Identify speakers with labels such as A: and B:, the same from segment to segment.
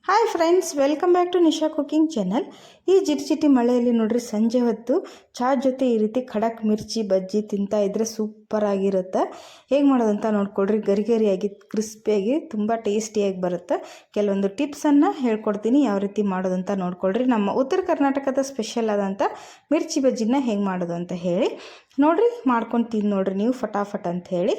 A: Hi friends, welcome back to Nisha cooking channel. ಈ ಜಿಟಿ ಮಳೆಯಲ್ಲಿ ನೋಡ್ರಿ, ಸಂಜೆ ಹೊತ್ತು ಚಹಾ ಜೊತೆ ಈ ರೀತಿ ಖಡಕ್ ಮಿರ್ಚಿ ಬಜ್ಜಿ ತಿಂತಾ ಇದ್ರೆ ಸೂಪರ್ ಆಗಿರುತ್ತೆ. ಹೇಗೆ ಮಾಡೋದಂತ ನೋಡ್ಕೊಳ್ರಿ. ಗರಿಗರಿಯಾಗಿ ಕ್ರಿಸ್ಪಿಯಾಗಿ ತುಂಬ ಟೇಸ್ಟಿಯಾಗಿ ಬರುತ್ತೆ. ಕೆಲವೊಂದು ಟಿಪ್ಸನ್ನು ಹೇಳ್ಕೊಡ್ತೀನಿ, ಯಾವ ರೀತಿ ಮಾಡೋದಂತ ನೋಡ್ಕೊಳ್ರಿ. ನಮ್ಮ ಉತ್ತರ ಕರ್ನಾಟಕದ ಸ್ಪೆಷಲ್ ಆದಂಥ ಮಿರ್ಚಿ ಬಜ್ಜಿನ ಹೇಗೆ ಮಾಡೋದು ಅಂತ ಹೇಳಿ ನೋಡ್ರಿ, ಮಾಡ್ಕೊಂಡು ತಿಂದು ನೋಡ್ರಿ ನೀವು ಫಟಾಫಟ್ ಅಂತ ಹೇಳಿ.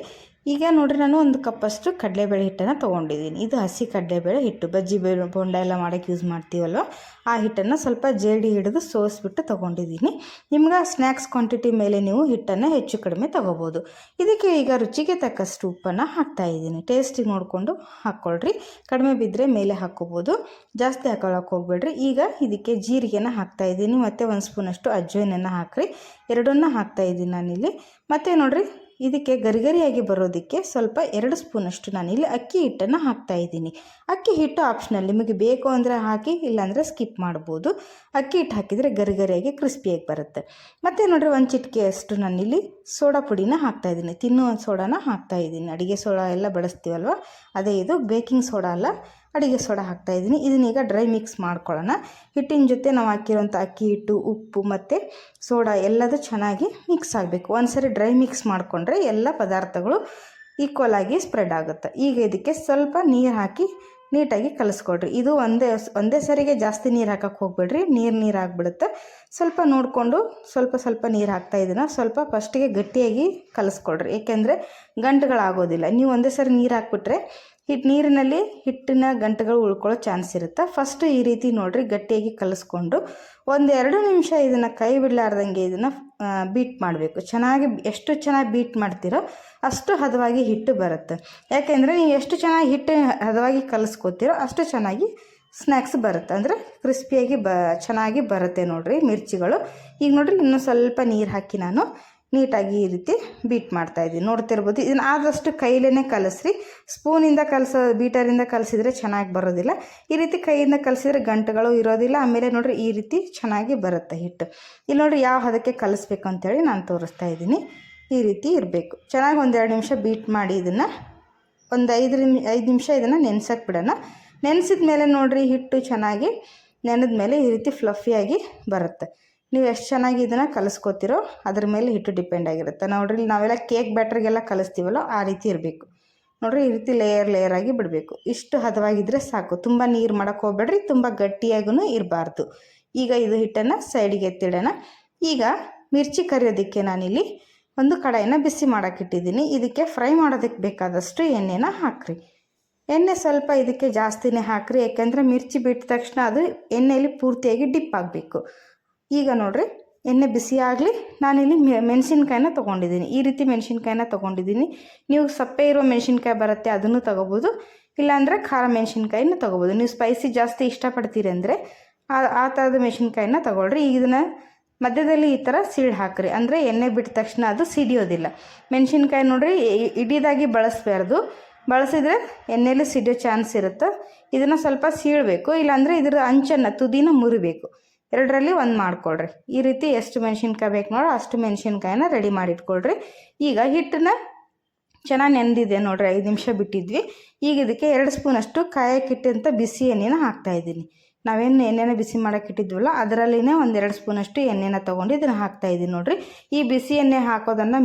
A: ಈಗ ನೋಡ್ರಿ, ನಾನು ಒಂದು ಕಪ್ಪಷ್ಟು ಕಡಲೆಬೇಳೆ ಹಿಟ್ಟನ್ನು ತೊಗೊಂಡಿದ್ದೀನಿ. ಇದು ಹಸಿ ಕಡಲೆಬೇಳೆ ಹಿಟ್ಟು, ಬಜ್ಜಿ ಬೋಂಡ ಎಲ್ಲ ಮಾಡೋಕ್ಕೆ ಯೂಸ್ ಮಾಡ್ತೀವಲ್ವ, ಆ ಹಿಟ್ಟನ್ನು ಸ್ವಲ್ಪ ಜೇಡಿ ಹಿಡಿದು ಸೋಸಿಬಿಟ್ಟು ತೊಗೊಂಡಿದ್ದೀನಿ. ನಿಮ್ಗೆ ಸ್ನ್ಯಾಕ್ಸ್ ಕ್ವಾಂಟಿಟಿ ಮೇಲೆ ನೀವು ಹಿಟ್ಟನ್ನು ಹೆಚ್ಚು ಕಡಿಮೆ ತೊಗೋಬೋದು. ಇದಕ್ಕೆ ಈಗ ರುಚಿಗೆ ತಕ್ಕಷ್ಟು ಉಪ್ಪನ್ನು ಹಾಕ್ತಾಯಿದ್ದೀನಿ. ಟೇಸ್ಟಿಗೆ ನೋಡಿಕೊಂಡು ಹಾಕ್ಕೊಳ್ರಿ. ಕಡಿಮೆ ಬಿದ್ದರೆ ಮೇಲೆ ಹಾಕ್ಕೋಬೋದು, ಜಾಸ್ತಿ ಹಾಕೊಳ್ಳೋಕೆ ಹೋಗ್ಬೇಡ್ರಿ. ಈಗ ಇದಕ್ಕೆ ಜೀರಿಗೆನ ಹಾಕ್ತಾಯಿದ್ದೀನಿ, ಮತ್ತು ಒಂದು ಸ್ಪೂನಷ್ಟು ಅಜ್ವಾಯಿನನ್ನು ಹಾಕ್ರಿ. ಎರಡನ್ನ ಹಾಕ್ತಾಯಿದ್ದೀನಿ ನಾನಿಲ್ಲಿ. ಮತ್ತು ನೋಡಿರಿ, ಇದಕ್ಕೆ ಗರಿಗರಿಯಾಗಿ ಬರೋದಕ್ಕೆ ಸ್ವಲ್ಪ 2 ಸ್ಪೂನಷ್ಟು ನಾನಿಲ್ಲಿ ಅಕ್ಕಿ ಹಿಟ್ಟನ್ನು ಹಾಕ್ತಾಯಿದ್ದೀನಿ. ಅಕ್ಕಿ ಹಿಟ್ಟು ಆಪ್ಷನಲ್, ನಿಮಗೆ ಬೇಕು ಅಂದರೆ ಹಾಕಿ, ಇಲ್ಲಾಂದರೆ ಸ್ಕಿಪ್ ಮಾಡ್ಬೋದು. ಅಕ್ಕಿ ಹಿಟ್ಟು ಹಾಕಿದರೆ ಗರಿಗರಿಯಾಗಿ ಕ್ರಿಸ್ಪಿಯಾಗಿ ಬರುತ್ತೆ. ಮತ್ತು ನೋಡಿರಿ, 1 ಚಿಟಿಕೆಯಷ್ಟು ನಾನಿಲ್ಲಿ ಸೋಡಾ ಪುಡಿನ ಹಾಕ್ತಾಯಿದ್ದೀನಿ. ತಿನ್ನುವ ಸೋಡಾನ ಹಾಕ್ತಾಯಿದ್ದೀನಿ. ಅಡುಗೆ ಸೋಡಾ ಎಲ್ಲ ಬಳಸ್ತೀವಲ್ವ, ಅದೇ ಇದು. ಬೇಕಿಂಗ್ ಸೋಡಾ ಅಲ್ಲ, ಅಡುಗೆ ಸೋಡಾ ಹಾಕ್ತಾಯಿದ್ದೀನಿ. ಇದನ್ನೀಗ ಡ್ರೈ ಮಿಕ್ಸ್ ಮಾಡ್ಕೊಳ್ಳೋಣ. ಹಿಟ್ಟಿನ ಜೊತೆ ನಾವು ಹಾಕಿರೋಂಥ ಅಕ್ಕಿ ಹಿಟ್ಟು, ಉಪ್ಪು ಮತ್ತು ಸೋಡಾ ಎಲ್ಲದೂ ಚೆನ್ನಾಗಿ ಮಿಕ್ಸ್ ಆಗಬೇಕು. ಒಂದ್ಸರಿ ಡ್ರೈ ಮಿಕ್ಸ್ ಮಾಡಿಕೊಂಡ್ರೆ ಎಲ್ಲ ಪದಾರ್ಥಗಳು ಈಕ್ವಲ್ ಆಗಿ ಸ್ಪ್ರೆಡ್ ಆಗುತ್ತೆ. ಈಗ ಇದಕ್ಕೆ ಸ್ವಲ್ಪ ನೀರು ಹಾಕಿ ನೀಟಾಗಿ ಕಲಿಸ್ಕೊಡ್ರಿ. ಇದು ಒಂದೇ ಸರಿಗೆ ಜಾಸ್ತಿ ನೀರು ಹಾಕಕ್ಕೆ ಹೋಗ್ಬೇಡ್ರಿ, ನೀರು ಆಗಿಬಿಡುತ್ತೆ. ಸ್ವಲ್ಪ ನೋಡಿಕೊಂಡು ಸ್ವಲ್ಪ ನೀರು ಹಾಕ್ತಾಯಿದ್ದೀನ. ಸ್ವಲ್ಪ ಫಸ್ಟಿಗೆ ಗಟ್ಟಿಯಾಗಿ ಕಲಿಸ್ಕೊಡ್ರಿ, ಏಕೆಂದರೆ ಗಂಟುಗಳಾಗೋದಿಲ್ಲ. ನೀವು ಒಂದೇ ಸರಿ ನೀರು ಹಾಕ್ಬಿಟ್ರೆ ನೀರಿನಲ್ಲಿ ಹಿಟ್ಟಿನ ಗಂಟುಗಳು ಉಳ್ಕೊಳ್ಳೋ ಚಾನ್ಸ್ ಇರುತ್ತೆ. ಫಸ್ಟು ಈ ರೀತಿ ನೋಡಿರಿ, ಗಟ್ಟಿಯಾಗಿ ಕಲಿಸ್ಕೊಂಡು 1-2 ನಿಮಿಷ ಇದನ್ನು ಕೈ ಬಿಡಲಾರ್ದಂಗೆ ಇದನ್ನು ಬೀಟ್ ಮಾಡಬೇಕು. ಎಷ್ಟು ಚೆನ್ನಾಗಿ ಬೀಟ್ ಮಾಡ್ತೀರೋ ಅಷ್ಟು ಹದವಾಗಿ ಹಿಟ್ಟು ಬರುತ್ತೆ. ಯಾಕೆಂದರೆ ನೀವು ಎಷ್ಟು ಚೆನ್ನಾಗಿ ಹಿಟ್ಟು ಹದವಾಗಿ ಕಲಿಸ್ಕೊತೀರೋ ಅಷ್ಟು ಚೆನ್ನಾಗಿ ಸ್ನ್ಯಾಕ್ಸ್ ಬರುತ್ತೆ, ಅಂದರೆ ಕ್ರಿಸ್ಪಿಯಾಗಿ ಚೆನ್ನಾಗಿ ಬರುತ್ತೆ ನೋಡಿರಿ ಮಿರ್ಚಿಗಳು. ಈಗ ನೋಡಿರಿ, ಇನ್ನೂ ಸ್ವಲ್ಪ ನೀರು ಹಾಕಿ ನಾನು ನೀಟಾಗಿ ಈ ರೀತಿ ಬೀಟ್ ಮಾಡ್ತಾಯಿದ್ದೀನಿ. ನೋಡ್ತಿರ್ಬೋದು. ಇದನ್ನು ಆದಷ್ಟು ಕೈಲೇ ಕಲಿಸ್ರಿ. ಸ್ಪೂನಿಂದ ಬೀಟರಿಂದ ಕಲಿಸಿದ್ರೆ ಚೆನ್ನಾಗಿ ಬರೋದಿಲ್ಲ. ಈ ರೀತಿ ಕೈಯಿಂದ ಕಲಿಸಿದ್ರೆ ಗಂಟುಗಳು ಇರೋದಿಲ್ಲ. ಆಮೇಲೆ ನೋಡಿರಿ, ಈ ರೀತಿ ಚೆನ್ನಾಗಿ ಬರುತ್ತೆ ಹಿಟ್ಟು. ಇಲ್ಲಿ ನೋಡಿರಿ, ಯಾವ ಹದಕ್ಕೆ ಕಲಿಸ್ಬೇಕು ಅಂತೇಳಿ ನಾನು ತೋರಿಸ್ತಾ ಇದ್ದೀನಿ. ಈ ರೀತಿ ಇರಬೇಕು. ಚೆನ್ನಾಗಿ 1-2 ನಿಮಿಷ ಬೀಟ್ ಮಾಡಿ ಇದನ್ನು ಒಂದು 5 ನಿಮಿಷ ಇದನ್ನು ನೆನೆಸಕ್ಕೆ ಬಿಡೋಣ. ನೆನೆಸಿದ ಮೇಲೆ ನೋಡಿರಿ, ಹಿಟ್ಟು ಚೆನ್ನಾಗಿ ನೆನೆದ ಮೇಲೆ ಈ ರೀತಿ ಫ್ಲಫಿಯಾಗಿ ಬರುತ್ತೆ. ನೀವು ಎಷ್ಟು ಚೆನ್ನಾಗಿ ಇದನ್ನು ಕಲಿಸ್ಕೊತೀರೋ ಅದ್ರ ಮೇಲೆ ಹಿಟ್ಟು ಡಿಪೆಂಡ್ ಆಗಿರುತ್ತೆ. ನೋಡ್ರಿ, ನಾವೆಲ್ಲ ಕೇಕ್ ಬ್ಯಾಟ್ರಿಗೆಲ್ಲ ಕಲಿಸ್ತೀವಲ್ಲ, ಆ ರೀತಿ ಇರಬೇಕು. ನೋಡಿರಿ, ಈ ರೀತಿ ಲೇಯರ್ ಆಗಿ ಬಿಡಬೇಕು. ಇಷ್ಟು ಹದವಾಗಿದ್ದರೆ ಸಾಕು. ತುಂಬ ನೀರು ಮಾಡೋಕ್ಕೆ ಹೋಗ್ಬೇಡ್ರಿ, ತುಂಬ ಗಟ್ಟಿಯಾಗೂ ಇರಬಾರ್ದು. ಈಗ ಇದು ಹಿಟ್ಟನ್ನು ಸೈಡಿಗೆ ಎತ್ತಿಡೋಣ. ಈಗ ಮಿರ್ಚಿ ಕರಿಯೋದಕ್ಕೆ ನಾನಿಲ್ಲಿ ಒಂದು ಕಡಾಯಿನ ಬಿಸಿ ಮಾಡೋಕ್ಕಿಟ್ಟಿದ್ದೀನಿ. ಇದಕ್ಕೆ ಫ್ರೈ ಮಾಡೋದಕ್ಕೆ ಬೇಕಾದಷ್ಟು ಎಣ್ಣೆನ ಹಾಕ್ರಿ. ಎಣ್ಣೆ ಸ್ವಲ್ಪ ಇದಕ್ಕೆ ಜಾಸ್ತಿನೇ ಹಾಕ್ರಿ, ಯಾಕೆಂದರೆ ಮಿರ್ಚಿ ಬಿಟ್ಟ ತಕ್ಷಣ ಅದು ಎಣ್ಣೆಯಲ್ಲಿ ಪೂರ್ತಿಯಾಗಿ ಡಿಪ್ ಆಗಬೇಕು. ಈಗ ನೋಡಿರಿ, ಎಣ್ಣೆ ಬಿಸಿ ಆಗಲಿ. ನಾನಿಲ್ಲಿ ಮೆಣಸಿನ್ಕಾಯಿನ ತೊಗೊಂಡಿದ್ದೀನಿ. ಈ ರೀತಿ ಮೆಣಸಿನ್ಕಾಯಿನ ತೊಗೊಂಡಿದ್ದೀನಿ. ನೀವು ಸಪ್ಪೆ ಇರೋ ಮೆಣಸಿನ್ಕಾಯಿ ಬರುತ್ತೆ, ಅದನ್ನು ತೊಗೋಬೋದು. ಇಲ್ಲಾಂದರೆ ಖಾರ ಮೆಣಸಿನ್ಕಾಯಿನ ತೊಗೋಬೋದು. ನೀವು ಸ್ಪೈಸಿ ಜಾಸ್ತಿ ಇಷ್ಟಪಡ್ತೀರಿ ಅಂದರೆ ಆ ಥರದ ಮೆಣಸಿನ್ಕಾಯಿನ ತೊಗೊಳ್ರಿ. ಈಗ ಇದನ್ನು ಮಧ್ಯದಲ್ಲಿ ಈ ಥರ ಸೀಳು ಹಾಕ್ರಿ, ಅಂದರೆ ಎಣ್ಣೆ ಬಿಟ್ಟ ತಕ್ಷಣ ಅದು ಸಿಡಿಯೋದಿಲ್ಲ. ಮೆಣಸಿನ್ಕಾಯಿ ನೋಡಿರಿ, ಇಡೀದಾಗಿ ಬಳಸಬಾರ್ದು. ಬಳಸಿದರೆ ಎಣ್ಣೆಯಲ್ಲಿ ಸಿಡಿಯೋ ಚಾನ್ಸ್ ಇರುತ್ತೆ. ಇದನ್ನು ಸ್ವಲ್ಪ ಸೀಳಬೇಕು, ಇಲ್ಲಾಂದರೆ ಇದರ ಅಂಚನ್ನು ತುದಿನ ಮುರಿಬೇಕು. 2ರಲ್ಲಿ 1 ಮಾಡ್ಕೊಳ್ರಿ. ಈ ರೀತಿ ಎಷ್ಟು ಮೆಣಸಿನ್ಕಾಯಿ ಬೇಕು ನೋಡ್ರಿ, ಅಷ್ಟು ಮೆಣಸಿನ್ಕಾಯಿನ ರೆಡಿ ಮಾಡಿಟ್ಕೊಳ್ರಿ. ಈಗ ಹಿಟ್ಟನ್ನ ಚೆನ್ನಾಗಿ ನೆನೆದಿದೆ ನೋಡಿರಿ, 5 ನಿಮಿಷ ಬಿಟ್ಟಿದ್ವಿ. ಈಗ ಇದಕ್ಕೆ 2 ಸ್ಪೂನಷ್ಟು ಕಾಯಕ್ಕಿಟ್ಟಂಥ ಬಿಸಿ ಎಣ್ಣೆನ ಹಾಕ್ತಾಯಿದ್ದೀನಿ. ನಾವೇನು ಎಣ್ಣೆನ ಬಿಸಿ ಮಾಡೋಕ್ಕಿಟ್ಟಿದ್ವಲ್ಲ, ಅದರಲ್ಲಿನೇ 1-2 ಸ್ಪೂನಷ್ಟು ಎಣ್ಣೆನ ತೊಗೊಂಡು ಇದನ್ನು ಹಾಕ್ತಾಯಿದ್ದೀನಿ ನೋಡಿರಿ. ಈ ಬಿಸಿ ಎಣ್ಣೆ ಹಾಕೋದನ್ನು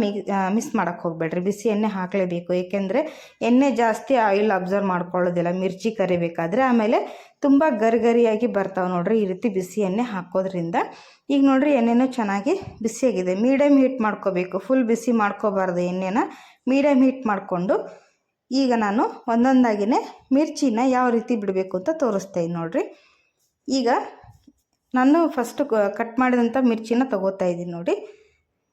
A: ಮಿಸ್ ಮಾಡೋಕ್ಕೆ ಹೋಗಬೇಡ್ರಿ. ಬಿಸಿ ಎಣ್ಣೆ ಹಾಕಲೇಬೇಕು, ಏಕೆಂದರೆ ಎಣ್ಣೆ ಜಾಸ್ತಿ ಆಯಿಲ್ ಅಬ್ಸರ್ವ್ ಮಾಡ್ಕೊಳ್ಳೋದಿಲ್ಲ ಮಿರ್ಚಿ ಕರಿಬೇಕಾದ್ರೆ. ಆಮೇಲೆ ತುಂಬ ಗರಿಗರಿಯಾಗಿ ಬರ್ತಾವೆ ನೋಡಿರಿ ಈ ರೀತಿ ಬಿಸಿ ಎಣ್ಣೆ ಹಾಕೋದ್ರಿಂದ. ಈಗ ನೋಡಿರಿ, ಎಣ್ಣೆನೂ ಚೆನ್ನಾಗಿ ಬಿಸಿಯಾಗಿದೆ. ಮೀಡಿಯಮ್ ಹೀಟ್ ಮಾಡ್ಕೋಬೇಕು, ಫುಲ್ ಬಿಸಿ ಮಾಡ್ಕೋಬಾರ್ದು ಎಣ್ಣೆನ. ಮೀಡಿಯಮ್ ಹೀಟ್ ಮಾಡಿಕೊಂಡು ಈಗ ನಾನು ಒಂದೊಂದಾಗಿಯೇ ಮಿರ್ಚಿನ ಯಾವ ರೀತಿ ಬಿಡಬೇಕು ಅಂತ ತೋರಿಸ್ತಾಯಿದ್ದೀನಿ ನೋಡಿರಿ. ಈಗ ನಾನು ಫಸ್ಟು ಕಟ್ ಮಾಡಿದಂಥ ಮಿರ್ಚಿನ ತೊಗೋತಾ ಇದ್ದೀನಿ ನೋಡಿ.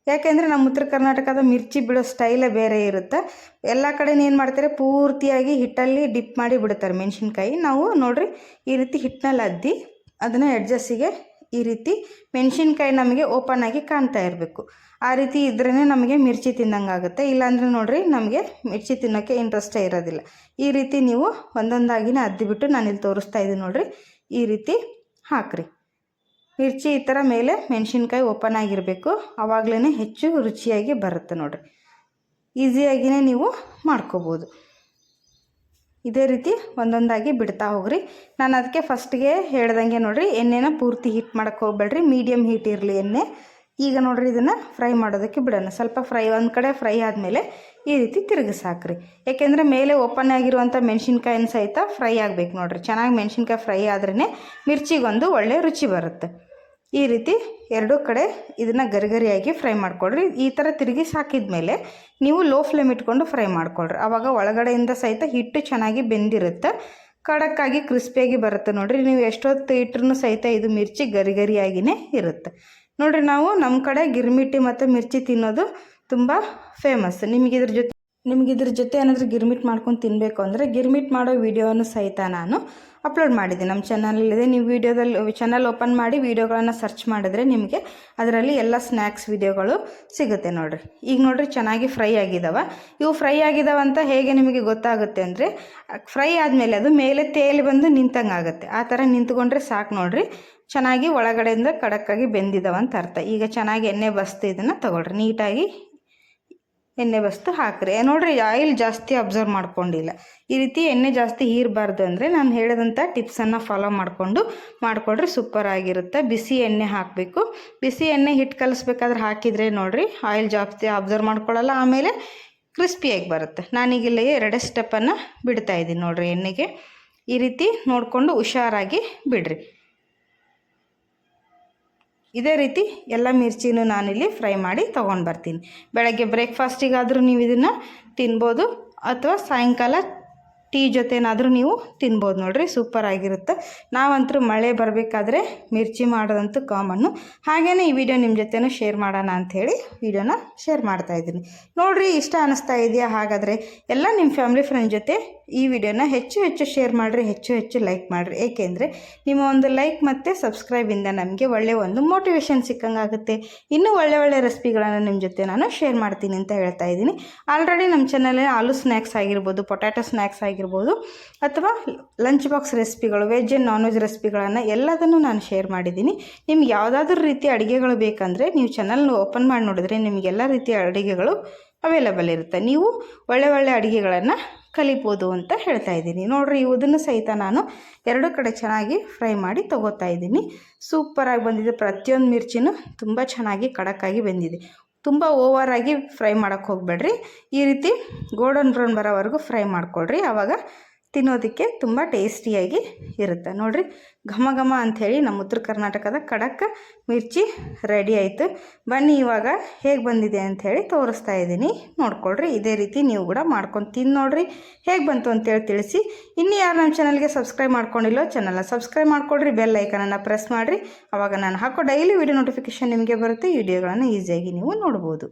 A: ಯಾಕೆಂದರೆ ನಮ್ಮ ಉತ್ತರ ಕರ್ನಾಟಕದ ಮಿರ್ಚಿ ಬಿಡೋ ಸ್ಟೈಲೇ ಬೇರೆ ಇರುತ್ತೆ. ಎಲ್ಲ ಕಡೆನೂ ಏನು ಮಾಡ್ತಾರೆ, ಪೂರ್ತಿಯಾಗಿ ಹಿಟ್ಟಲ್ಲಿ ಡಿಪ್ ಮಾಡಿ ಬಿಡ್ತಾರೆ ಮೆಣಸಿನ್ಕಾಯಿ. ನಾವು ನೋಡಿರಿ, ಈ ರೀತಿ ಹಿಟ್ಟಿನಲ್ಲಿ ಅದ್ದಿ ಅದನ್ನು ಎಡ್ಜಸ್ಸಿಗೆ ಈ ರೀತಿ ಮೆಣಸಿನ್ಕಾಯಿ ನಮಗೆ ಓಪನ್ ಆಗಿ ಕಾಣ್ತಾ ಇರಬೇಕು. ಆ ರೀತಿ ಇದ್ರೇ ನಮಗೆ ಮಿರ್ಚಿ ತಿನ್ನಂಗೆ ಆಗುತ್ತೆ. ಇಲ್ಲಾಂದರೆ ನೋಡಿರಿ, ನಮಗೆ ಮಿರ್ಚಿ ತಿನ್ನೋಕ್ಕೆ ಇಂಟ್ರೆಸ್ಟೇ ಇರೋದಿಲ್ಲ. ಈ ರೀತಿ ನೀವು ಒಂದೊಂದಾಗಿನೇ ಅದ್ದಿಬಿಟ್ಟು ನಾನಿಲ್ಲಿ ತೋರಿಸ್ತಾ ಇದ್ದೀನಿ ನೋಡಿರಿ, ಈ ರೀತಿ ಹಾಕ್ರಿ. ಮಿರ್ಚಿ ಈ ಥರ ಮೇಲೆ ಮೆಣಸಿನ್ಕಾಯಿ ಓಪನ್ ಆಗಿರಬೇಕು, ಆವಾಗಲೇ ಹೆಚ್ಚು ರುಚಿಯಾಗಿ ಬರುತ್ತೆ ನೋಡಿರಿ. ಈಸಿಯಾಗಿಯೇ ನೀವು ಮಾಡ್ಕೋಬೋದು. ಇದೇ ರೀತಿ ಒಂದೊಂದಾಗಿ ಬಿಡ್ತಾ ಹೋಗ್ರಿ. ನಾನು ಅದಕ್ಕೆ ಫಸ್ಟಿಗೆ ಹೇಳ್ದಂಗೆ ನೋಡಿರಿ, ಎಣ್ಣೆನ ಪೂರ್ತಿ ಹೀಟ್ ಮಾಡೋಕ್ಕೆ ಹೋಗ್ಬೇಡ್ರಿ, ಮೀಡಿಯಮ್ ಹೀಟ್ ಇರಲಿ ಎಣ್ಣೆ. ಈಗ ನೋಡಿರಿ ಇದನ್ನು ಫ್ರೈ ಮಾಡೋದಕ್ಕೆ ಬಿಡೋಣ. ಸ್ವಲ್ಪ ಒಂದು ಕಡೆ ಫ್ರೈ ಆದಮೇಲೆ ಈ ರೀತಿ ತಿರುಗಿಸಾಕ್ರಿ. ಯಾಕೆಂದರೆ ಮೇಲೆ ಓಪನ್ ಆಗಿರುವಂಥ ಮೆಣಸಿನ್ಕಾಯಿನ ಸಹಿತ ಫ್ರೈ ಆಗಬೇಕು ನೋಡಿರಿ. ಚೆನ್ನಾಗಿ ಮೆಣಸಿನ್ಕಾಯಿ ಫ್ರೈ ಆದ್ರೇ ಮಿರ್ಚಿಗೊಂದು ಒಳ್ಳೆ ರುಚಿ ಬರುತ್ತೆ. ಈ ರೀತಿ ಎರಡೂ ಕಡೆ ಇದನ್ನು ಗರಿಗರಿಯಾಗಿ ಫ್ರೈ ಮಾಡಿಕೊಡ್ರಿ. ಈ ಥರ ತಿರುಗಿಸಿ ಹಾಕಿದ್ಮೇಲೆ ನೀವು ಲೋ ಫ್ಲೇಮ್ ಇಟ್ಕೊಂಡು ಫ್ರೈ ಮಾಡಿಕೊಡ್ರಿ. ಆವಾಗ ಒಳಗಡೆಯಿಂದ ಸಹಿತ ಹಿಟ್ಟು ಚೆನ್ನಾಗಿ ಬೆಂದಿರುತ್ತೆ, ಖಡಕ್ಕಾಗಿ ಕ್ರಿಸ್ಪಿಯಾಗಿ ಬರುತ್ತೆ ನೋಡಿರಿ. ನೀವು ಎಷ್ಟೊತ್ತು ಇಟ್ಟರೂ ಸಹಿತ ಇದು ಮಿರ್ಚಿ ಗರಿಗರಿಯಾಗಿಯೇ ಇರುತ್ತೆ ನೋಡಿರಿ. ನಮ್ಮ ಕಡೆ ಗಿರ್ಮಿಟ್ಟಿ ಮತ್ತು ಮಿರ್ಚಿ ತಿನ್ನೋದು ತುಂಬ ಫೇಮಸ್. ನಿಮಗಿದ್ರ ಜೊತೆ ಏನಾದರೂ ಗಿರ್ಮಿಟ್ ಮಾಡ್ಕೊಂಡು ತಿನ್ನಬೇಕು ಅಂದರೆ ಗಿರ್ಮಿಟ್ ಮಾಡೋ ವಿಡಿಯೋವನ್ನು ಸಹಿತ ನಾನು ಅಪ್ಲೋಡ್ ಮಾಡಿದ್ದೀನಿ ನಮ್ಮ ಚಾನಲಲ್ಲಿದೆ. ನೀವು ಚಾನಲ್ ಓಪನ್ ಮಾಡಿ ವೀಡಿಯೋಗಳನ್ನು ಸರ್ಚ್ ಮಾಡಿದ್ರೆ ನಿಮಗೆ ಅದರಲ್ಲಿ ಎಲ್ಲ ಸ್ನ್ಯಾಕ್ಸ್ ವಿಡಿಯೋಗಳು ಸಿಗುತ್ತೆ ನೋಡಿರಿ. ಈಗ ನೋಡಿರಿ ಚೆನ್ನಾಗಿ ಫ್ರೈ ಆಗಿದ್ದಾವೆ. ಇವು ಫ್ರೈ ಆಗಿದ್ದಾವೆ ಅಂತ ಹೇಗೆ ನಿಮಗೆ ಗೊತ್ತಾಗುತ್ತೆ ಅಂದರೆ, ಫ್ರೈ ಆದಮೇಲೆ ಅದು ಮೇಲೆ ತೇಲಿ ಬಂದು ನಿಂತಂಗೆ ಆಗುತ್ತೆ. ಆ ಥರ ನಿಂತ್ಕೊಂಡ್ರೆ ಸಾಕು ನೋಡಿರಿ. ಚೆನ್ನಾಗಿ ಒಳಗಡೆಯಿಂದ ಕಡಕ್ಕಾಗಿ ಬೆಂದಿದ್ದಾವೆ ಅಂತ ಅರ್ಥ. ಈಗ ಚೆನ್ನಾಗಿ ಎಣ್ಣೆ ಬಸ್ತು ಇದನ್ನು ತಗೊಳ್ರಿ, ನೀಟಾಗಿ ಎಣ್ಣೆ ಬಸ್ತು ಹಾಕ್ರಿ. ನೋಡಿರಿ ಆಯಿಲ್ ಜಾಸ್ತಿ ಅಬ್ಸರ್ವ್ ಮಾಡ್ಕೊಂಡಿಲ್ಲ. ಈ ರೀತಿ ಎಣ್ಣೆ ಜಾಸ್ತಿ ಹೀರಬಾರ್ದು ಅಂದರೆ ನಾನು ಹೇಳಿದಂಥ ಟಿಪ್ಸನ್ನು ಫಾಲೋ ಮಾಡಿಕೊಡ್ರಿ, ಸೂಪರ್ ಆಗಿರುತ್ತೆ. ಬಿಸಿ ಎಣ್ಣೆ ಹಾಕಬೇಕು. ಬಿಸಿ ಎಣ್ಣೆ ಹಿಟ್ಟು ಕಲಿಸ್ಬೇಕಾದ್ರೆ ಹಾಕಿದರೆ ನೋಡಿರಿ ಆಯಿಲ್ ಜಾಸ್ತಿ ಅಬ್ಸರ್ವ್ ಮಾಡ್ಕೊಳ್ಳಲ್ಲ, ಆಮೇಲೆ ಕ್ರಿಸ್ಪಿಯಾಗಿ ಬರುತ್ತೆ. ನಾನೀಗಿಲ್ಲ 2 ಸ್ಟೆಪ್ಪನ್ನು ಬಿಡ್ತಾಯಿದ್ದೀನಿ ನೋಡಿರಿ ಎಣ್ಣೆಗೆ. ಈ ರೀತಿ ನೋಡಿಕೊಂಡು ಹುಷಾರಾಗಿ ಬಿಡ್ರಿ. ಇದೇ ರೀತಿ ಎಲ್ಲ ಮಿರ್ಚಿನೂ ನಾನಿಲ್ಲಿ ಫ್ರೈ ಮಾಡಿ ತೊಗೊಂಡು ಬರ್ತೀನಿ. ಬೆಳಗ್ಗೆ ಬ್ರೇಕ್ಫಾಸ್ಟಿಗಾದರೂ ನೀವು ಇದನ್ನು ತಿನ್ಬೋದು, ಅಥವಾ ಸಾಯಂಕಾಲ ಟೀ ಜೊತೆನಾದರೂ ನೀವು ತಿನ್ಬೋದು ನೋಡಿರಿ, ಸೂಪರಾಗಿರುತ್ತೆ. ನಾವಂತರೂ ಮಳೆ ಬರಬೇಕಾದ್ರೆ ಮಿರ್ಚಿ ಮಾಡೋದಂತೂ ಕಾಮನ್ನು. ಹಾಗೆಯೇ ಈ ವಿಡಿಯೋ ನಿಮ್ಮ ಜೊತೆನೂ ಶೇರ್ ಮಾಡೋಣ ಅಂಥೇಳಿ ವಿಡಿಯೋನ ಶೇರ್ ಮಾಡ್ತಾಯಿದ್ದೀನಿ ನೋಡಿರಿ. ಇಷ್ಟ ಅನ್ನಿಸ್ತಾ ಇದೆಯಾ? ಹಾಗಾದರೆ ಎಲ್ಲ ನಿಮ್ಮ ಫ್ಯಾಮಿಲಿ ಫ್ರೆಂಡ್ ಜೊತೆ ಈ ವಿಡಿಯೋನ ಹೆಚ್ಚು ಶೇರ್ ಮಾಡಿರಿ, ಹೆಚ್ಚು ಲೈಕ್ ಮಾಡಿರಿ. ಏಕೆಂದರೆ ನಿಮ್ಮ ಒಂದು ಲೈಕ್ ಮತ್ತು ಸಬ್ಸ್ಕ್ರೈಬಿಂದ ನಮಗೆ ಒಳ್ಳೆಯ ಒಂದು ಮೋಟಿವೇಶನ್ ಸಿಕ್ಕಂಗಾಗುತ್ತೆ. ಇನ್ನೂ ಒಳ್ಳೆ ರೆಸಿಪಿಗಳನ್ನು ನಿಮ್ಮ ಜೊತೆ ನಾನು ಶೇರ್ ಮಾಡ್ತೀನಿ ಅಂತ ಹೇಳ್ತಾ ಇದ್ದೀನಿ. ಆಲ್ರೆಡಿ ನಮ್ಮ ಚಾನಲಲ್ಲಿ ಆಲೂ ಸ್ನ್ಯಾಕ್ಸ್ ಆಗಿರ್ಬೋದು, ಪೊಟ್ಯಾಟೊ ಸ್ನ್ಯಾಕ್ಸ್ ಆಗಿರ್ಬೋದು, ಅಥವಾ ಲಂಚ್ ಬಾಕ್ಸ್ ರೆಸಿಪಿಗಳು, ವೆಜ್ ಆ್ಯಂಡ್ ನಾನ್ ವೆಜ್ ರೆಸಿಪಿಗಳನ್ನು ಎಲ್ಲದನ್ನು ನಾನು ಶೇರ್ ಮಾಡಿದ್ದೀನಿ. ನಿಮ್ಗೆ ಯಾವುದಾದ್ರೂ ರೀತಿಯ ಅಡುಗೆಗಳು ಬೇಕಂದರೆ ನೀವು ಚಾನಲ್ನ ಓಪನ್ ಮಾಡಿ ನೋಡಿದ್ರೆ ನಿಮಗೆಲ್ಲ ರೀತಿಯ ಅಡುಗೆಗಳು ಅವೈಲೇಬಲ್ ಇರುತ್ತೆ. ನೀವು ಒಳ್ಳೆ ಅಡುಗೆಗಳನ್ನು ಕಲಿಬೋದು ಅಂತ ಹೇಳ್ತಾ ಇದ್ದೀನಿ ನೋಡಿರಿ. ಇದನ್ನು ಸಹಿತ ನಾನು 2 ಕಡೆ ಚೆನ್ನಾಗಿ ಫ್ರೈ ಮಾಡಿ ತೊಗೋತಾ ಇದ್ದೀನಿ. ಸೂಪರಾಗಿ ಬಂದಿದೆ. ಪ್ರತಿಯೊಂದು ಮಿರ್ಚಿನೂ ತುಂಬ ಚೆನ್ನಾಗಿ ಕಡಕ್ಕಾಗಿ ಬೆಂದಿದೆ. ತುಂಬ ಓವರಾಗಿ ಫ್ರೈ ಮಾಡೋಕ್ಕೆ ಹೋಗಬೇಡ್ರಿ. ಈ ರೀತಿ ಗೋಲ್ಡನ್ ಬ್ರೌನ್ ಬರೋವರೆಗೂ ಫ್ರೈ ಮಾಡಿಕೊಳ್ರಿ. ಆವಾಗ ತಿನ್ನೋದಕ್ಕೆ ತುಂಬ ಟೇಸ್ಟಿಯಾಗಿ ಇರುತ್ತೆ ನೋಡಿರಿ. ಘಮ ಅಂಥೇಳಿ ನಮ್ಮ ಉತ್ತರ ಕರ್ನಾಟಕದ ಖಡಕ್ ಮಿರ್ಚಿ ರೆಡಿ ಆಯಿತು. ಬನ್ನಿ ಇವಾಗ ಹೇಗೆ ಬಂದಿದೆ ಅಂಥೇಳಿ ತೋರಿಸ್ತಾ ಇದ್ದೀನಿ, ನೋಡ್ಕೊಳ್ರಿ. ಇದೇ ರೀತಿ ನೀವು ಕೂಡ ಮಾಡ್ಕೊಂಡು ತಿಂದು ನೋಡಿರಿ, ಹೇಗೆ ಬಂತು ಅಂತೇಳಿ ತಿಳಿಸಿ. ಇನ್ನೂ ಯಾರು ನಮ್ಮ ಚಾನಲ್ಗೆ ಸಬ್ಸ್ಕ್ರೈಬ್ ಮಾಡ್ಕೊಂಡಿಲ್ಲೋ ಚಾನಲ್ನ ಸಬ್ಸ್ಕ್ರೈಬ್ ಮಾಡ್ಕೊಳ್ರಿ, ಬೆಲ್ ಐಕನನ್ನು ಪ್ರೆಸ್ ಮಾಡಿರಿ. ಆವಾಗ ನಾನು ಹಾಕೋ ಡೈಲಿ ವಿಡಿಯೋ ನೋಟಿಫಿಕೇಷನ್ ನಿಮಗೆ ಬರುತ್ತೆ. ವಿಡಿಯೋಗಳನ್ನು ಈಸಿಯಾಗಿ ನೀವು ನೋಡ್ಬೋದು.